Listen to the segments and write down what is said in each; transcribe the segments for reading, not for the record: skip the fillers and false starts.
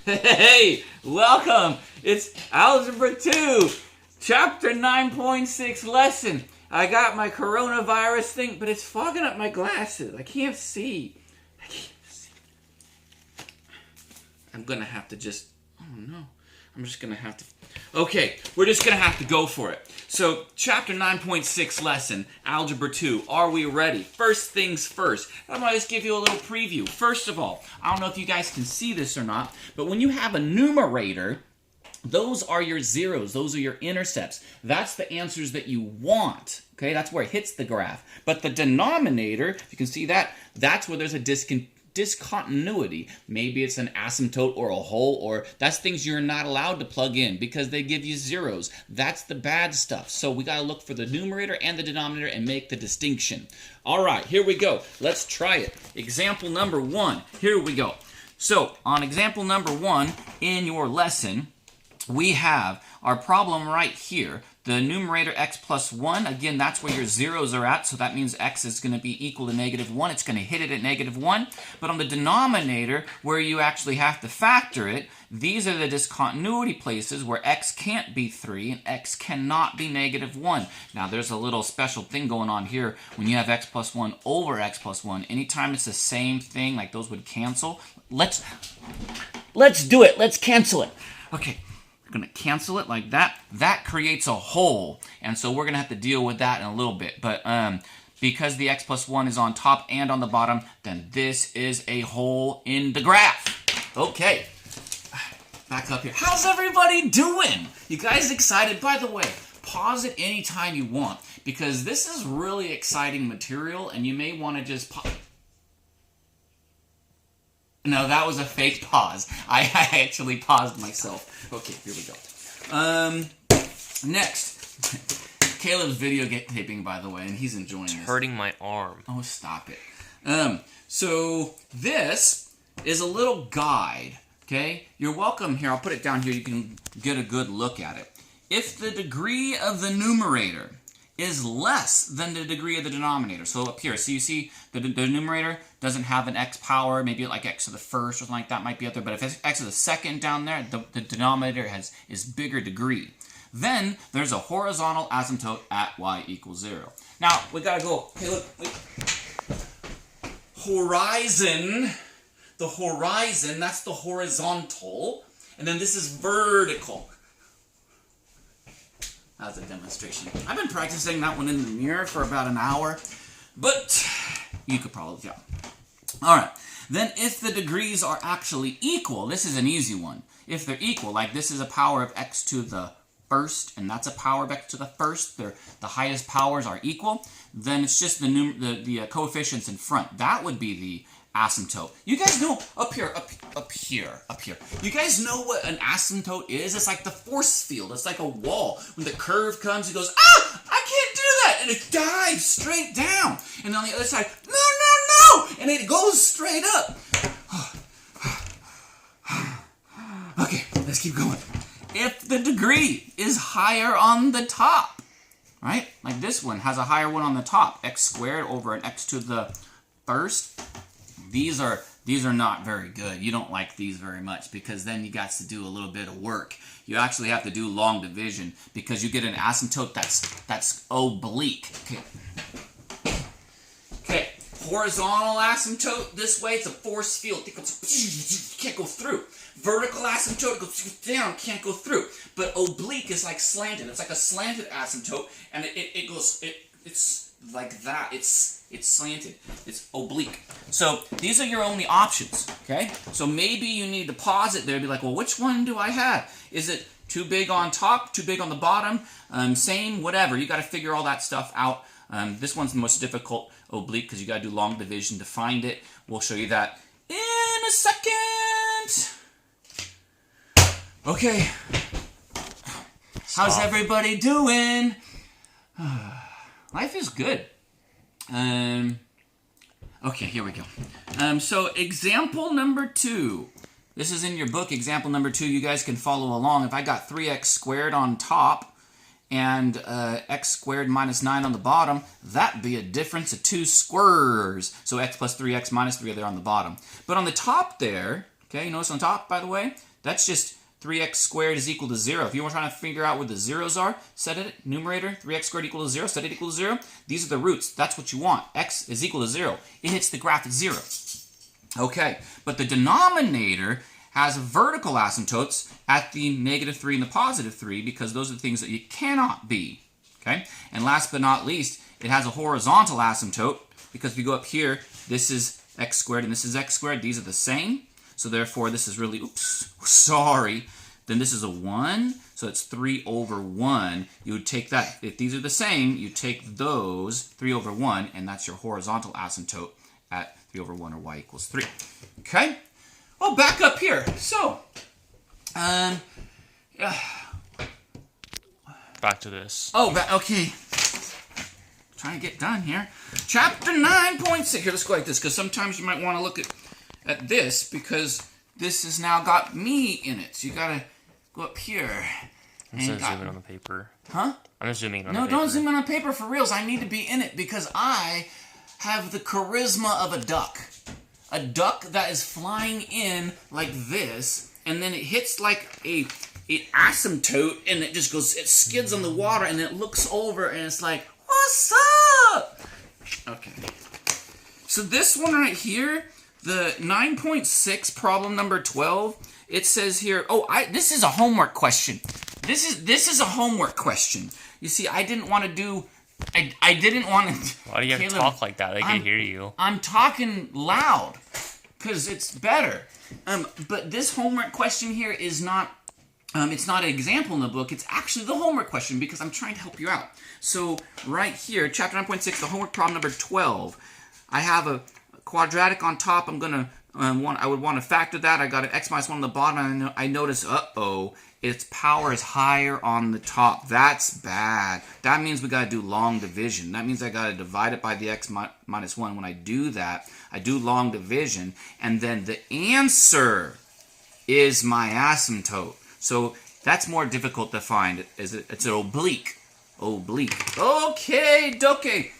Hey, welcome. It's Algebra 2, Chapter 9.6 lesson. I got my coronavirus thing, but it's fogging up my glasses. I can't see. I'm going to have to just... Oh, no. I'm just going to have to... Okay, we're just going to have to go for it. So, Chapter 9.6 lesson, Algebra 2. Are we ready? First things first. I'm going to just give you a little preview. First of all, I don't know if you guys can see this or not, but when you have a numerator, those are your zeros. Those are your intercepts. That's the answers that you want. Okay, that's where it hits the graph. But the denominator, if you can see that, that's where there's a discontinuity. Maybe it's an asymptote or a hole, or that's things you're not allowed to plug in because they give you zeros. That's the bad stuff. So we got to look for the numerator and the denominator and make the distinction. All right, here we go. Let's try it. Example number 1. Here we go. So on example number 1 in your lesson, we have our problem right here. The numerator x plus 1, again, that's where your zeros are at, so that means x is going to be equal to -1. It's going to hit it at -1. But on the denominator, where you actually have to factor it, these are the discontinuity places where x can't be 3 and x cannot be -1. Now, there's a little special thing going on here. When you have x plus 1 over x plus 1, anytime it's the same thing, like those would cancel. Let's do it. Let's cancel it. Okay. We're going to cancel it like that. That creates a hole, and so we're going to have to deal with that in a little bit. But because the x plus 1 is on top and on the bottom, then this is a hole in the graph. Okay, back up here. How's everybody doing? You guys excited? By the way, pause it anytime you want, because this is really exciting material, and you may want to just pause. No, that was a fake pause. I actually paused myself. Okay, here we go. Next. Caleb's video taping, by the way, and he's enjoying this. It's hurting my arm. Oh, stop it. So this is a little guide, okay? You're welcome here. I'll put it down here. You can get a good look at it. If the degree of the numerator is less than the degree of the denominator. So up here, so you see the numerator doesn't have an x power, maybe like x to the first or something like that might be up there, but if it's x to the second down there, the denominator is bigger degree. Then there's a horizontal asymptote at y equals 0. Now, we gotta go, hey look, wait. Horizon, the horizon, that's the horizontal, and then this is vertical. That's a demonstration. I've been practicing that one in the mirror for about an hour, but you could probably tell. All right. Then if the degrees are actually equal, this is an easy one. If they're equal, like this is a power of x to the first, and that's a power of x to the first, the highest powers are equal, then it's just the coefficients in front. That would be the asymptote. You guys know, up here. You guys know what an asymptote is? It's like the force field. It's like a wall. When the curve comes, it goes, ah, I can't do that. And it dives straight down. And on the other side, no. And it goes straight up. Okay, let's keep going. If the degree is higher on the top, right? Like this one has a higher one on the top. X squared over an x to the first. These are not very good. You don't like these very much because then you got to do a little bit of work. You actually have to do long division because you get an asymptote that's oblique. Okay. Horizontal asymptote this way, it's a force field. It goes, you can't go through. Vertical asymptote, it goes down, can't go through. But oblique is like slanted. It's like a slanted asymptote, and it's like that. It's slanted. It's oblique. So these are your only options, okay? So maybe you need to pause it there and be like, well, which one do I have? Is it too big on top, too big on the bottom, same, whatever. You got to figure all that stuff out. This one's the most difficult, oblique, because you got to do long division to find it. We'll show you that in a second. Okay. How's everybody doing? Life is good. Okay, here we go. So example number 2. This is in your book, example number 2. You guys can follow along. If I got 3x squared on top and x squared minus 9 on the bottom, that'd be a difference of 2 squares. So x plus 3x minus 3 are there on the bottom. But on the top there, okay, you notice on top, by the way, That's just 3x squared is equal to 0. If you were trying to figure out where the zeros are, set it, numerator, 3x squared equal to 0, set it equal to 0. These are the roots. That's what you want. X is equal to 0. It hits the graph at 0. Okay, but the denominator has vertical asymptotes at the -3 and the +3 because those are the things that you cannot be. Okay, and last but not least, it has a horizontal asymptote because if you go up here, this is x squared and this is x squared. These are the same. So therefore, this is really, oops, sorry. Then this is a 1, so it's 3 over 1. You would take that. If these are the same, you take those, 3 over 1, and that's your horizontal asymptote at 3 over 1, or y equals 3. Okay? Well, back up here. So, back to this. Oh, okay. Trying to get done here. Chapter 9.6. Here, let's go like this, because sometimes you might want to look at this, because this has now got me in it. So you got to go up here. I'm just zooming in on the paper. Huh? I'm just zooming in on the paper. No, don't zoom in on paper for reals. I need to be in it, because I have the charisma of a duck. A duck that is flying in like this, and then it hits like an asymptote, and it just goes, it skids on the water, and it looks over, and it's like, what's up? Okay. So this one right here, the 9.6 problem number 12, it says here, this is a homework question. This is a homework question. You see, I didn't want to do, I didn't want to. Why do you have to talk like that? They can hear you. I'm talking loud because it's better. But this homework question here is not, it's not an example in the book. It's actually the homework question because I'm trying to help you out. So right here, chapter 9.6, the homework problem number 12. I have a quadratic on top. I'm gonna I would want to factor that. I got an x minus 1 on the bottom, and I notice, its power is higher on the top. That's bad. That means we got to do long division. That means I got to divide it by the x minus 1. When I do that, I do long division, and then the answer is my asymptote. So that's more difficult to find. It's an oblique. Oblique. Okay, dokie.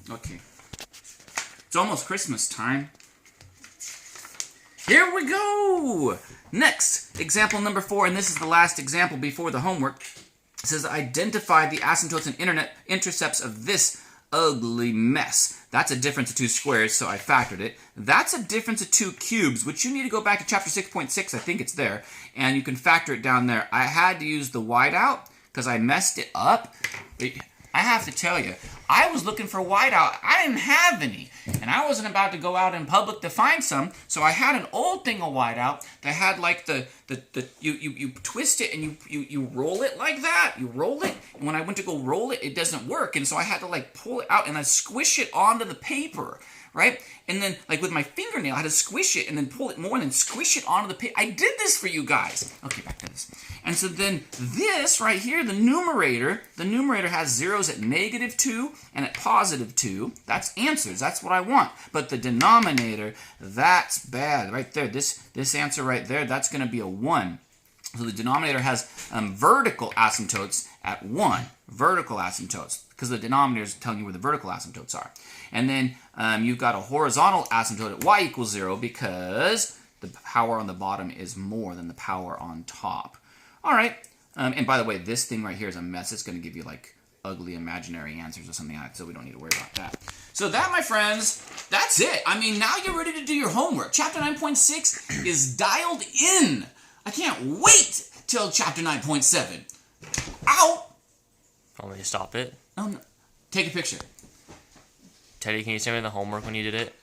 Okay. It's almost Christmas time. Here we go! Next, example number 4, and this is the last example before the homework. It says, identify the asymptotes and intercepts of this ugly mess. That's a difference of 2 squares, so I factored it. That's a difference of 2 cubes, which you need to go back to chapter 6.6, I think it's there, and you can factor it down there. I had to use the whiteout because I messed it up. I have to tell you, I was looking for whiteout. I didn't have any, and I wasn't about to go out in public to find some, so I had an old thing of whiteout that had like you twist it and you roll it like that. You roll it, and when I went to go roll it, it doesn't work, and so I had to like pull it out and I squish it onto the paper, right? And then like with my fingernail, I had to squish it and then pull it more and then squish it onto the paper. I did this for you guys. Okay, back to this. And so then this right here, the numerator has zeros at -2 and at +2. That's answers. That's what I want. But the denominator, that's bad. Right there, this answer right there, that's going to be a 1. So the denominator has vertical asymptotes at 1. Vertical asymptotes. Because the denominator is telling you where the vertical asymptotes are. And then you've got a horizontal asymptote at y equals 0 because the power on the bottom is more than the power on top. All right, and by the way, this thing right here is a mess. It's going to give you like ugly imaginary answers or something like that, so we don't need to worry about that. So that, my friends, that's it. I mean, now you're ready to do your homework. Chapter 9.6 is dialed in. I can't wait till chapter 9.7. Ow! Want me to stop it? Oh, no. Take a picture. Teddy, can you send me the homework when you did it?